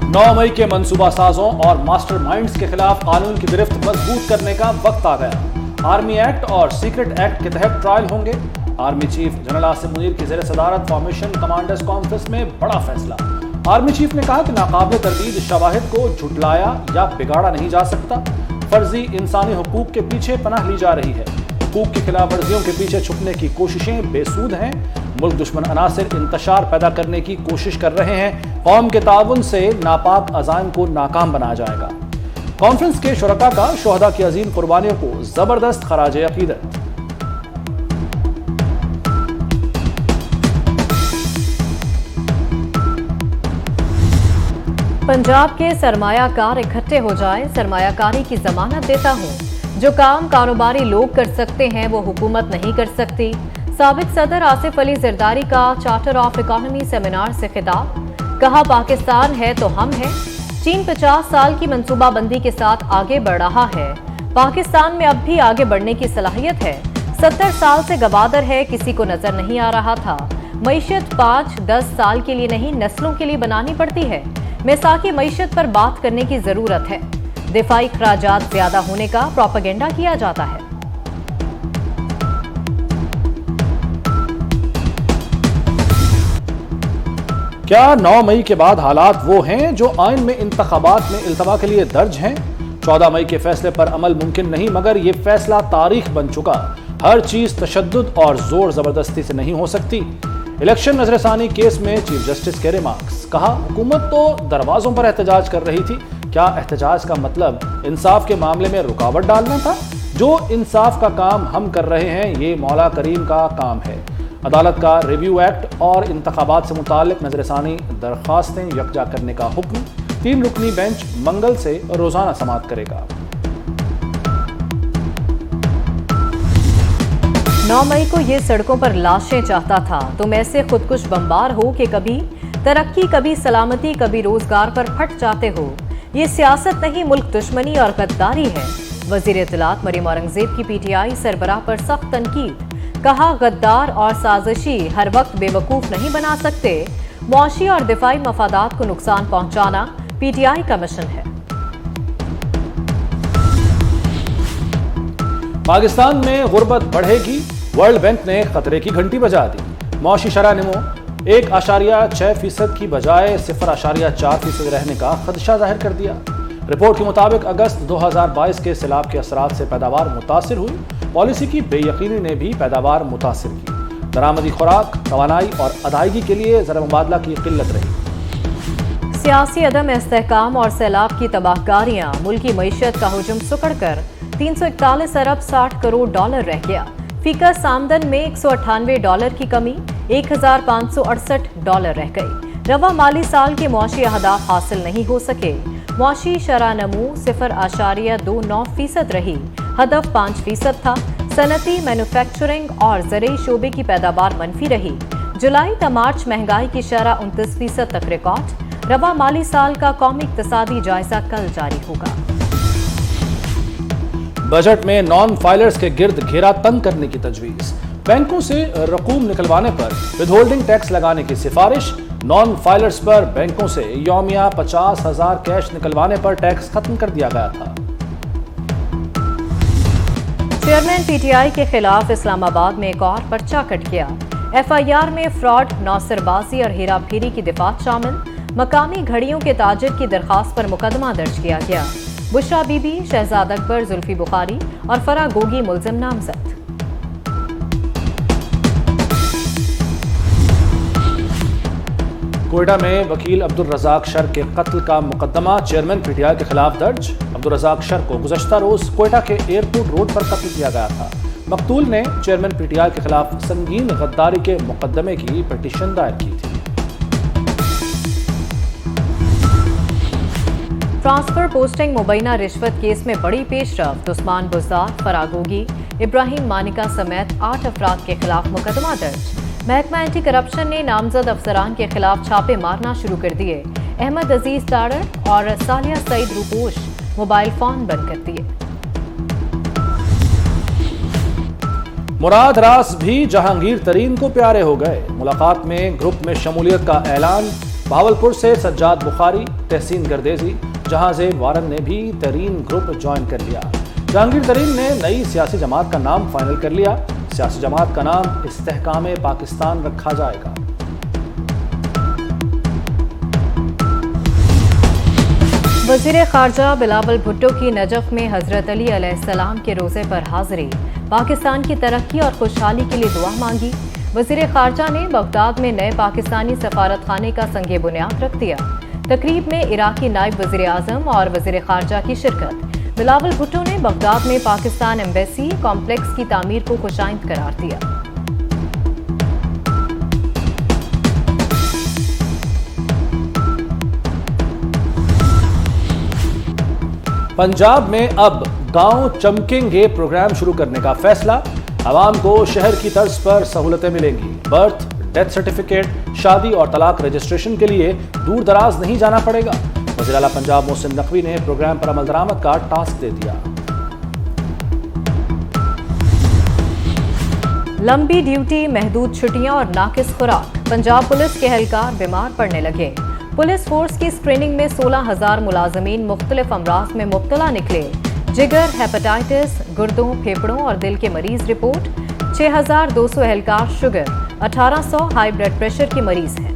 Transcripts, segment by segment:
9 मई के मंसूबा साजों और मास्टर माइंड्स के खिलाफ कानून की गिरफ्त मजबूत करने का वक्त आ गया। आर्मी एक्ट और सीक्रेट एक्ट के तहत ट्रायल होंगे। Army chief general Asim Munir की ज़ेर सदारत फॉर्मेशन कमांडर्स कॉन्फ्रेंस में बड़ा फैसला। आर्मी चीफ ने कहा कि नाकाबिल तरदीद शवाहिद को झुटलाया या बिगाड़ा नहीं जा सकता। फर्जी इंसानी हुकूक के पीछे पनाह ली जा रही है। हुकूक की खिलाफ वर्जियों के पीछे छुपने की कोशिशें बेसूद हैं। मुल्क दुश्मन अनासिर इंतशार पैदा करने की कोशिश कर रहे हैं। कौम के ताउन से नापाक अज़ाइम को नाकाम बनाया जाएगा। कॉन्फ्रेंस के शुरका का शोहदा की अजीम कुर्बानियों को जबरदस्त खराजे अकीदत। पंजाब के सरमायाकार इकट्ठे हो जाए, सरमायाकारी की जमानत देता हूँ। जो काम कारोबारी लोग कर सकते हैं वो हुकूमत नहीं कर सकती। साबिक सदर आसिफ अली जरदारी का चार्टर ऑफ इकोनॉमी सेमिनार से खिताब। कहा पाकिस्तान है तो हम हैं। चीन 50 साल की मंसूबाबंदी के साथ आगे बढ़ रहा है। पाकिस्तान में अब भी आगे बढ़ने की सलाहियत है। 70 साल से गवादर है, किसी को नजर नहीं आ रहा था। मईशत 5-10 साल के लिए नहीं, नस्लों के लिए बनानी पड़ती है। मैसाकी मईशत पर बात करने की जरूरत है। दिफाई खराजात ज्यादा होने का प्रोपेगेंडा किया जाता है। क्या 9 मई के बाद हालात वो हैं जो आइन में इंतखाबात में इल्तवा के लिए दर्ज हैं? 14 मई के फैसले पर अमल मुमकिन नहीं, मगर ये फैसला तारीख बन चुका। हर चीज तशद्दुद और जोर जबरदस्ती से नहीं हो सकती। इलेक्शन नजरसानी केस में चीफ जस्टिस के रिमार्क्स। कहा हुकूमत तो दरवाजों पर एहतजाज कर रही थी। क्या एहतजाज का मतलब इंसाफ के मामले में रुकावट डालना था? जो इंसाफ का काम हम कर रहे हैं ये मौला करीम का काम है। अदालत का रिव्यू एक्ट और इंतखाबात से मुताल्लिक नजरसानी दरख्वास्तें यकजा करने का हुक्म। 3 रुकनी बेंच मंगल से रोजाना समाअत करेगा। 9 मई को ये सड़कों पर लाशें चाहता था। तुम ऐसे खुदकुश बमबार हो कि कभी तरक्की, कभी सलामती, कभी रोजगार पर फट जाते हो। ये सियासत नहीं, मुल्क दुश्मनी और गद्दारी है। वजीर इत्तलात मरीम औरंगजेब की PTI सरबराह पर सख्त तनकीद। कहा गद्दार और साजिशी हर वक्त बेवकूफ नहीं बना सकते। मुआशी और दिफाई मफादात को नुकसान पहुंचाना PTI का मिशन है। पाकिस्तान में गुर्बत बढ़ेगी, वर्ल्ड बैंक ने खतरे की घंटी बजा दी। मौशी शरह नमो 1.6% की बजाय 0.4% रहने का खदशा जाहिर कर दिया। रिपोर्ट के मुताबिक अगस्त 2022 के सैलाब के असरात से पैदावार मुतासिर हुई। पॉलिसी की बेयकीनी ने भी पैदावार मुतासिर की। दरामदी खुराक, तवानाई और अदायगी के लिए ज़र मुबादला की किल्लत रही। सियासी अदम इस्तेहकाम और सैलाब की तबाहकारियां, मुल्की मईशत का हुजूम सुकड़कर 341 अरब 60 करोड़ डॉलर रह गया। फीकस आमदन में $198 की कमी, $1568 रह गई। रवा माली साल के मुआशी अहदाफ हासिल नहीं हो सके। मुआशी शरह नमू 0.29% रही, हदफ 5% था। सनती, मैन्युफैक्चरिंग और ज़रई शोबे की पैदावार मनफी रही। जुलाई ta मार्च महंगाई की शरह 29% तक रिकॉर्ड। रवा माली साल का कौमी इक्तिसादी जायजा कल जारी होगा। बजट में नॉन फाइलर्स के गिर्द घेरा तंग करने की तजवीज। बैंकों से रकूम निकलवाने पर विदहोल्डिंग टैक्स लगाने की सिफारिश। नॉन फाइलर्स पर बैंकों से यौमिया 50,000 कैश निकलवाने पर टैक्स खत्म कर दिया गया था। चेयरमैन PTI के खिलाफ इस्लामाबाद में एक और पर्चा कट गया। FIR में फ्रॉड, नौसरबाजी और हेरा फेरी की दिफात शामिल। मकामी घड़ियों के ताजिर की दरखास्त पर मुकदमा दर्ज किया गया। बुशरा बीबी, शहजाद अकबर, जुल्फी बुखारी और फरा गोगी मुल्जिम नामजद। कोयटा में वकील अब्दुल रज़ाक शर के कत्ल का मुकदमा चेयरमैन PTI के खिलाफ दर्ज। अब्दुल रज़ाक शर को गुज़श्ता रोज कोयटा के एयरपोर्ट रोड पर कत्ल किया गया था। मकतूल ने चेयरमैन PTI के खिलाफ संगीन गद्दारी के मुकदमे की पिटीशन दायर की थी। ट्रांसफर पोस्टिंग मुबैना रिश्वत केस में बड़ी पेशरफ्त। उस्मान बुज़दार, फरागोगी, इब्राहिम मानिका समेत 8 अफराद के खिलाफ मुकदमा दर्ज। महकमा एंटी करप्शन ने नामजद अफसरान के खिलाफ छापे मारना शुरू कर दिए। अहमद अजीज तारड़ और सालिया सईद रूपोश मोबाइल फोन बंद कर दिए। मुराद रास भी जहांगीर तरीन को प्यारे हो गए। मुलाकात में ग्रुप में शमूलियत का ऐलान। بہاولپور سے سجاد بخاری، تحسین گردیزی، جہاں زیب وارن نے بھی ترین گروپ جوائن کر لیا۔ جہانگیر ترین نے نئی سیاسی جماعت کا نام فائنل کر لیا۔ سیاسی جماعت کا نام استحکام پاکستان رکھا جائے گا۔ وزیر خارجہ بلاول بھٹو کی نجف میں حضرت علی علیہ السلام کے روزے پر حاضری، پاکستان کی ترقی اور خوشحالی کے لیے دعا مانگی۔ وزیر خارجہ نے بغداد میں نئے پاکستانی سفارت خانے کا سنگ بنیاد رکھ دیا۔ تقریب میں عراقی نائب وزیر اعظم اور وزیر خارجہ کی شرکت۔ بلاول بھٹو نے بغداد میں پاکستان ایمبیسی کمپلیکس کی تعمیر کو خوشائند قرار دیا۔ پنجاب میں اب گاؤں چمکیں گے پروگرام شروع کرنے کا فیصلہ۔ عوام کو شہر کی طرز پر سہولتیں ملیں گی۔ برتھ، ڈیتھ سرٹیفکیٹ، شادی اور طلاق رجسٹریشن کے لیے دور دراز نہیں جانا پڑے گا۔ وزیر اعلیٰ پنجاب محسن نقوی نے پروگرام پر عمل درآمد کا ٹاسک دے دیا۔ لمبی ڈیوٹی، محدود چھٹیاں اور ناقص خوراک، پنجاب پولیس کے اہلکار بیمار پڑنے لگے۔ پولیس فورس کی اسکریننگ میں 16,000 ملازمین مختلف امراض میں مبتلا نکلے۔ جگر، ہیپاٹائٹس، گردوں، پھیپھڑوں اور دل کے مریض رپورٹ۔ 6,200 اہلکار شوگر، 1,800 ہائی بلڈ پریشر کے مریض ہیں۔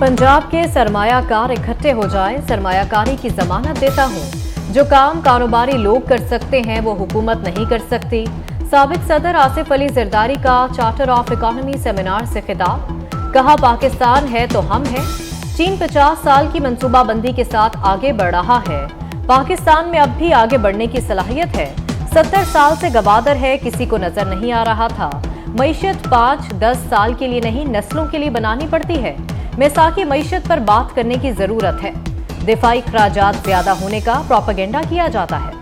پنجاب کے سرمایہ کار اکٹھے ہو جائیں، سرمایہ کاری کی ضمانت دیتا ہوں۔ جو کام کاروباری لوگ کر سکتے ہیں وہ حکومت نہیں کر سکتی۔ سابق صدر آصف علی زرداری کا چارٹر آف اکانومی سیمینار سے خطاب۔ کہا پاکستان ہے تو ہم ہیں۔ چین 50 سال کی منصوبہ بندی کے ساتھ آگے بڑھ رہا ہے۔ پاکستان میں اب بھی آگے بڑھنے کی صلاحیت ہے۔ 70 سال سے گوادر ہے، کسی کو نظر نہیں آ رہا تھا۔ معیشت 5-10 سال کے لیے نہیں، نسلوں کے لیے بنانی پڑتی ہے۔ میثاقی معیشت پر بات کرنے کی ضرورت ہے۔ دفاعی اخراجات زیادہ ہونے کا پروپیگنڈا کیا جاتا ہے۔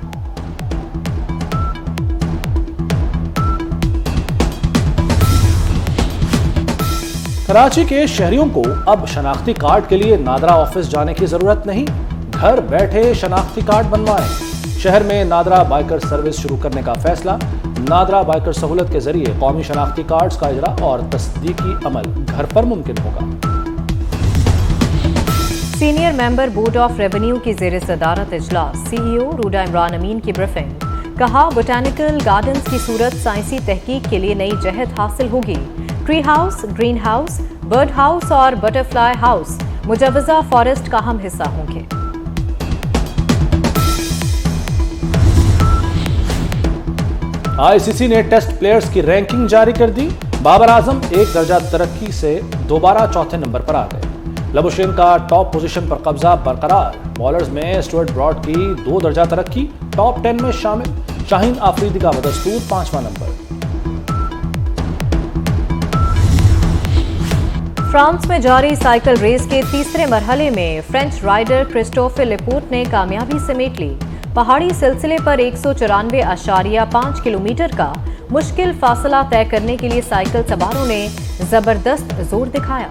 کراچی کے شہریوں کو اب شناختی کارڈ کے لیے نادرا آفس جانے کی ضرورت نہیں، گھر بیٹھے شناختی کارڈ بنوائیں۔ شہر میں نادرا بائیکر سروس شروع کرنے کا فیصلہ۔ نادرا بائیکر سہولت کے ذریعے قومی شناختی کارڈز کا اجرا اور تصدیقی عمل گھر پر ممکن ہوگا۔ Senior member board of revenue کی زیر صدارت اجلاس، سی ای او روڈا عمران امین کی بریفنگ۔ کہا بوٹینیکل گارڈنز کی صورت سائنسی تحقیق کے لیے نئی جہت حاصل ہوگی۔ Tree house, green house, bird house اور بٹر فلائی ہاؤس مجوزہ فارسٹ کا اہم حصہ ہوں گے۔ آئی سی سی نے ٹیسٹ پلیئرز کی رینکنگ جاری کر دی۔ بابر اعظم 1 درجہ ترقی سے دوبارہ چوتھے نمبر پر آ گئے۔ لبوشین کا ٹاپ پوزیشن پر قبضہ برقرار۔ بالرز میں اسٹورٹ براڈ کی 2 درجہ ترقی، ٹاپ 10 میں شامل۔ شاہین آفریدی کا بدستور 5واں نمبر۔ فرانس میں جاری سائیکل ریس کے تیسرے مرحلے میں فرینچ رائیڈر کرسٹوفر لیپورٹ نے کامیابی سمیٹ لی۔ پہاڑی سلسلے پر 194.5 کلومیٹر کا مشکل فاصلہ طے کرنے کے لیے سائیکل سواروں نے زبردست زور دکھایا۔